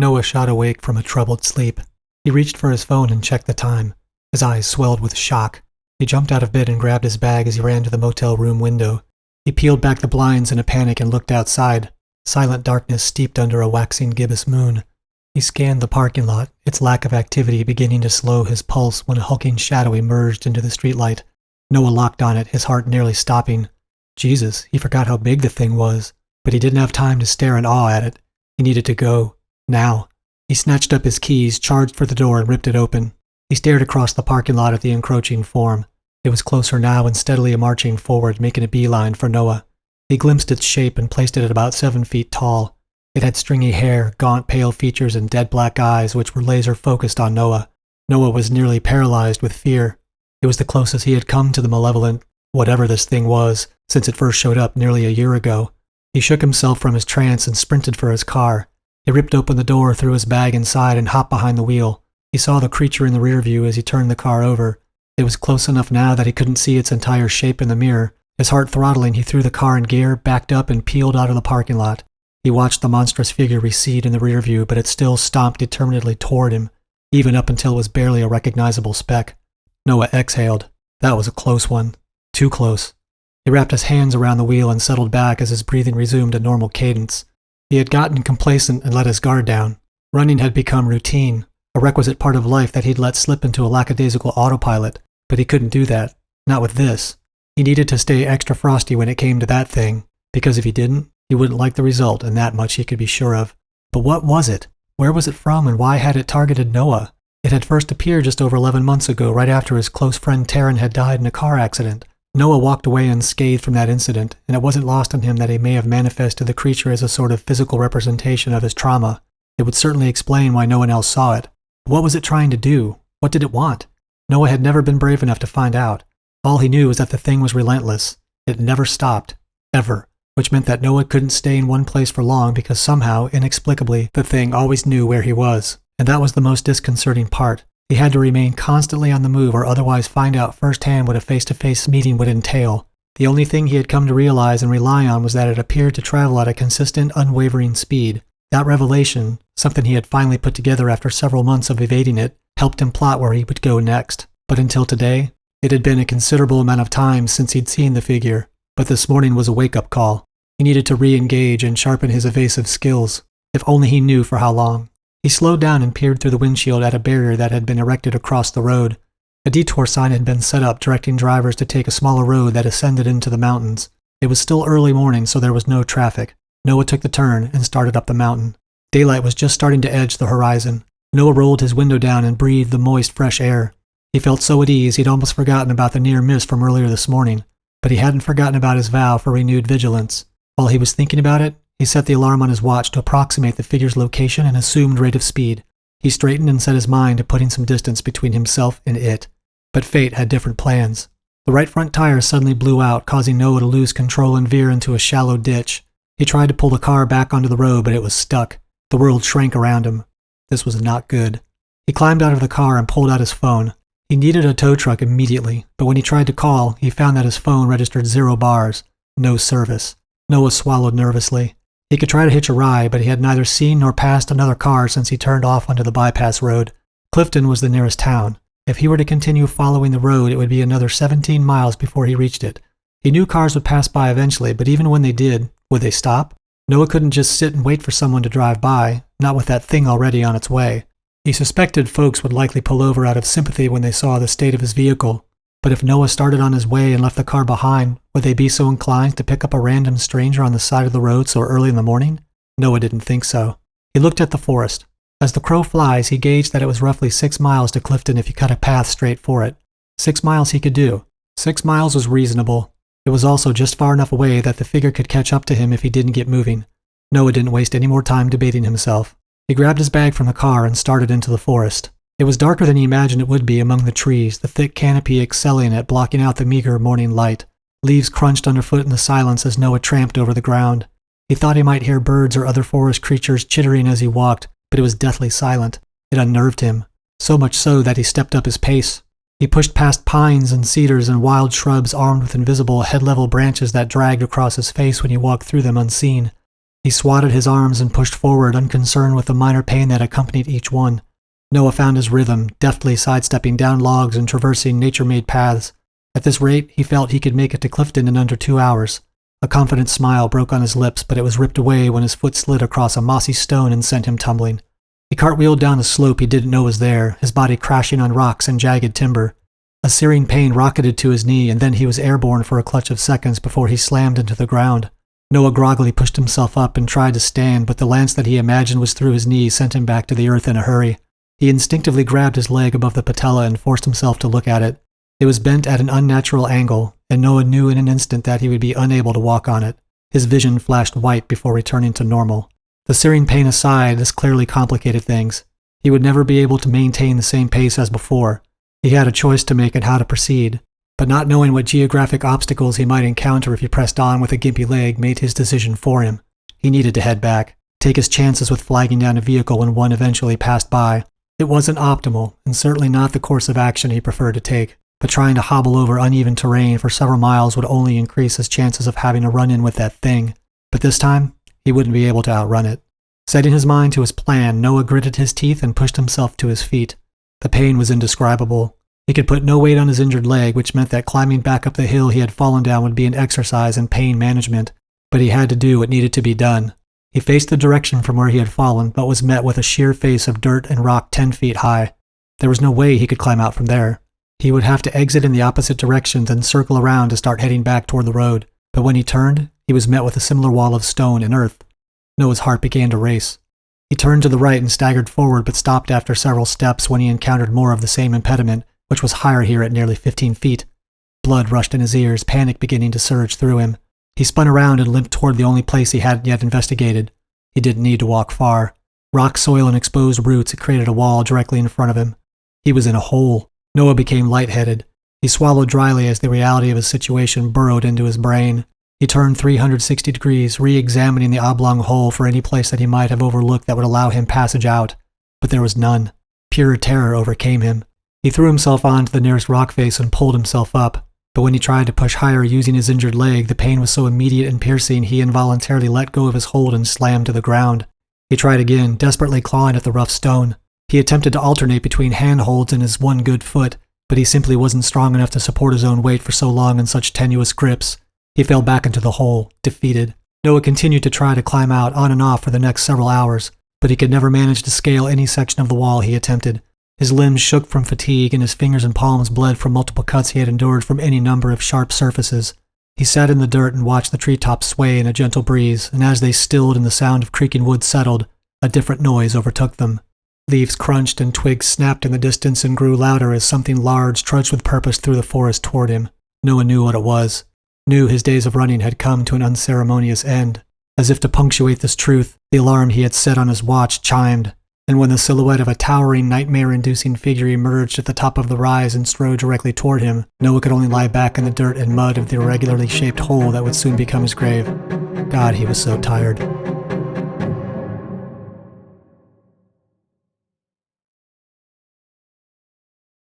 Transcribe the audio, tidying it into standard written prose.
Noah shot awake from a troubled sleep. He reached for his phone and checked the time. His eyes swelled with shock. He jumped out of bed and grabbed his bag as he ran to the motel room window. He peeled back the blinds in a panic and looked outside. Silent darkness steeped under a waxing gibbous moon. He scanned the parking lot, its lack of activity beginning to slow his pulse when a hulking shadow emerged into the streetlight. Noah locked on it, his heart nearly stopping. Jesus, he forgot how big the thing was, but he didn't have time to stare in awe at it. He needed to go. Now. He snatched up his keys, charged for the door, and ripped it open. He stared across the parking lot at the encroaching form. It was closer now and steadily marching forward, making a beeline for Noah. He glimpsed its shape and placed it at about 7 feet tall. It had stringy hair, gaunt pale features, and dead black eyes which were laser-focused on Noah. Noah was nearly paralyzed with fear. It was the closest he had come to the malevolent, whatever this thing was, since it first showed up nearly a year ago. He shook himself from his trance and sprinted for his car. He ripped open the door, threw his bag inside, and hopped behind the wheel. He saw the creature in the rear view as he turned the car over. It was close enough now that he couldn't see its entire shape in the mirror. His heart throttling, he threw the car in gear, backed up, and peeled out of the parking lot. He watched the monstrous figure recede in the rear view, but it still stomped determinedly toward him, even up until it was barely a recognizable speck. Noah exhaled. That was a close one. Too close. He wrapped his hands around the wheel and settled back as his breathing resumed a normal cadence. He had gotten complacent and let his guard down. Running had become routine, a requisite part of life that he'd let slip into a lackadaisical autopilot, but he couldn't do that. Not with this. He needed to stay extra frosty when it came to that thing, because if he didn't, he wouldn't like the result, and that much he could be sure of. But what was it? Where was it from, and why had it targeted Noah? It had first appeared just over 11 months ago, right after his close friend Taryn had died in a car accident. Noah walked away unscathed from that incident, and it wasn't lost on him that he may have manifested the creature as a sort of physical representation of his trauma. It would certainly explain why no one else saw it. What was it trying to do? What did it want? Noah had never been brave enough to find out. All he knew was that the thing was relentless. It never stopped. Ever. Which meant that Noah couldn't stay in one place for long because somehow, inexplicably, the thing always knew where he was. And that was the most disconcerting part. He had to remain constantly on the move or otherwise find out firsthand what a face-to-face meeting would entail. The only thing he had come to realize and rely on was that it appeared to travel at a consistent, unwavering speed. That revelation, something he had finally put together after several months of evading it, helped him plot where he would go next. But until today, it had been a considerable amount of time since he'd seen the figure. But this morning was a wake-up call. He needed to re-engage and sharpen his evasive skills. If only he knew for how long. He slowed down and peered through the windshield at a barrier that had been erected across the road. A detour sign had been set up directing drivers to take a smaller road that ascended into the mountains. It was still early morning, so there was no traffic. Noah took the turn and started up the mountain. Daylight was just starting to edge the horizon. Noah rolled his window down and breathed the moist, fresh air. He felt so at ease he'd almost forgotten about the near miss from earlier this morning, but he hadn't forgotten about his vow for renewed vigilance. While he was thinking about it, he set the alarm on his watch to approximate the figure's location and assumed rate of speed. He straightened and set his mind to putting some distance between himself and it. But fate had different plans. The right front tire suddenly blew out, causing Noah to lose control and veer into a shallow ditch. He tried to pull the car back onto the road, but it was stuck. The world shrank around him. This was not good. He climbed out of the car and pulled out his phone. He needed a tow truck immediately, but when he tried to call, he found that his phone registered 0 bars. No service. Noah swallowed nervously. He could try to hitch a ride, but he had neither seen nor passed another car since he turned off onto the bypass road. Clifton was the nearest town. If he were to continue following the road, it would be another 17 miles before he reached it. He knew cars would pass by eventually, but even when they did, would they stop? Noah couldn't just sit and wait for someone to drive by, not with that thing already on its way. He suspected folks would likely pull over out of sympathy when they saw the state of his vehicle. But if Noah started on his way and left the car behind, would they be so inclined to pick up a random stranger on the side of the road so early in the morning? Noah didn't think so. He looked at the forest. As the crow flies, he gauged that it was roughly 6 miles to Clifton if he cut a path straight for it. 6 miles he could do. 6 miles was reasonable. It was also just far enough away that the figure could catch up to him if he didn't get moving. Noah didn't waste any more time debating himself. He grabbed his bag from the car and started into the forest. It was darker than he imagined it would be among the trees, the thick canopy excelling at blocking out the meager morning light. Leaves crunched underfoot in the silence as Noah tramped over the ground. He thought he might hear birds or other forest creatures chittering as he walked, but it was deathly silent. It unnerved him, so much so that he stepped up his pace. He pushed past pines and cedars and wild shrubs armed with invisible head-level branches that dragged across his face when he walked through them unseen. He swatted his arms and pushed forward, unconcerned with the minor pain that accompanied each one. Noah found his rhythm, deftly sidestepping down logs and traversing nature-made paths. At this rate, he felt he could make it to Clifton in under 2 hours. A confident smile broke on his lips, but it was ripped away when his foot slid across a mossy stone and sent him tumbling. He cartwheeled down a slope he didn't know was there, his body crashing on rocks and jagged timber. A searing pain rocketed to his knee, and then he was airborne for a clutch of seconds before he slammed into the ground. Noah groggily pushed himself up and tried to stand, but the lance that he imagined was through his knee sent him back to the earth in a hurry. He instinctively grabbed his leg above the patella and forced himself to look at it. It was bent at an unnatural angle, and Noah knew in an instant that he would be unable to walk on it. His vision flashed white before returning to normal. The searing pain aside, this clearly complicated things. He would never be able to maintain the same pace as before. He had a choice to make in how to proceed, but not knowing what geographic obstacles he might encounter if he pressed on with a gimpy leg made his decision for him. He needed to head back, take his chances with flagging down a vehicle when one eventually passed by. It wasn't optimal, and certainly not the course of action he preferred to take, but trying to hobble over uneven terrain for several miles would only increase his chances of having a run-in with that thing. But this time, he wouldn't be able to outrun it. Setting his mind to his plan, Noah gritted his teeth and pushed himself to his feet. The pain was indescribable. He could put no weight on his injured leg, which meant that climbing back up the hill he had fallen down would be an exercise in pain management. But he had to do what needed to be done. He faced the direction from where he had fallen, but was met with a sheer face of dirt and rock 10 feet high. There was no way he could climb out from there. He would have to exit in the opposite direction, then circle around to start heading back toward the road. But when he turned, he was met with a similar wall of stone and earth. Noah's heart began to race. He turned to the right and staggered forward, but stopped after several steps when he encountered more of the same impediment, which was higher here at nearly 15 feet. Blood rushed in his ears, panic beginning to surge through him. He spun around and limped toward the only place he hadn't yet investigated. He didn't need to walk far. Rock, soil, and exposed roots had created a wall directly in front of him. He was in a hole. Noah became lightheaded. He swallowed dryly as the reality of his situation burrowed into his brain. He turned 360 degrees, re-examining the oblong hole for any place that he might have overlooked that would allow him passage out. But there was none. Pure terror overcame him. He threw himself onto the nearest rock face and pulled himself up. But when he tried to push higher using his injured leg, the pain was so immediate and piercing he involuntarily let go of his hold and slammed to the ground. He tried again, desperately clawing at the rough stone. He attempted to alternate between handholds and his one good foot, but he simply wasn't strong enough to support his own weight for so long in such tenuous grips. He fell back into the hole, defeated. Noah continued to try to climb out on and off for the next several hours, but he could never manage to scale any section of the wall he attempted. His limbs shook from fatigue, and his fingers and palms bled from multiple cuts he had endured from any number of sharp surfaces. He sat in the dirt and watched the treetops sway in a gentle breeze, and as they stilled and the sound of creaking wood settled, a different noise overtook them. Leaves crunched and twigs snapped in the distance and grew louder as something large trudged with purpose through the forest toward him. Noah knew what it was. Knew his days of running had come to an unceremonious end. As if to punctuate this truth, the alarm he had set on his watch chimed, and when the silhouette of a towering, nightmare-inducing figure emerged at the top of the rise and strode directly toward him, Noah could only lie back in the dirt and mud of the irregularly shaped hole that would soon become his grave. God, he was so tired.